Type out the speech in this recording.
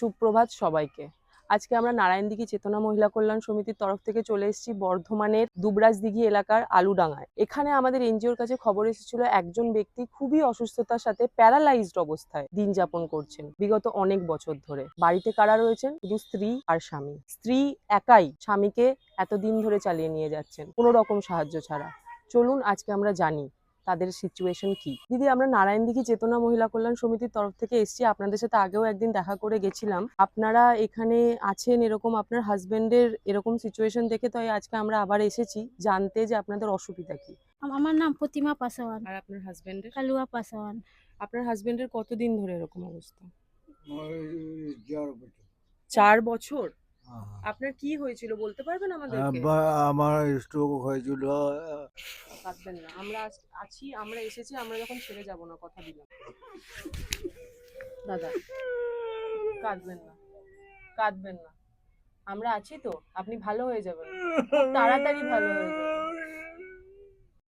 সুপ্রভাত সবাইকে। আজকে আমরা নারায়ণদিঘি চেতনা মহিলা কল্যাণ সমিতির তরফ থেকে চলে এসেছি বর্ধমানের দুবরাজদিঘি এলাকার আলুডাঙ্গায়। এখানে আমাদের এনজিওর কাছে খবর এসেছিল একজন ব্যক্তি খুবই অসুস্থতার সাথে প্যারালাইজড অবস্থায় দিন যাপন করছেন বিগত অনেক বছর ধরে। বাড়িতে কারা রয়েছেন? শুধু স্ত্রী আর স্বামী। স্ত্রী একাই স্বামীকে এতদিন ধরে চালিয়ে নিয়ে যাচ্ছেন কোনো রকম সাহায্য ছাড়া। চলুন আজকে আমরা জানি তাদের সিচুয়েশন কি। দিদি, আমরা নারায়ণদিঘি চেতনা মহিলা কল্যাণ সমিতির তরফ থেকে এসেছি, আপনাদের সাথে আগেও একদিন দেখা করে গেছিলাম। আপনারা এখানে আছেন এরকম আপনার হাজবেন্ডের এরকম সিচুয়েশন দেখে, তাই আজকে আমরা আবার এসেছি জানতে যে আপনাদের অসুবিধা কি। আমার নাম প্রতিমা পাসওয়ান। আর আপনার হাজবেন্ডের? কালুয়া পাসওয়ান। আপনার হাজবেন্ডের কতদিন ধরে এরকম অবস্থা? ওই 4 বছর। 4 বছর? হ্যাঁ। আপনার কি হয়েছিল বলতে পারবেন আমাদেরকে? আমার স্ট্রোক হয়েছিল। কাঁদবেন না, আমরা আছি, আমরা এসেছি, আমরা যখন ছেড়ে যাব না, কথা দিলাম। দাদা, কাঁদবেন না, কাঁদবেন না, আমরা আছি তো, আপনি ভালো হয়ে যাবেন, খুব তাড়াতাড়ি ভালো হয়ে যাবেন।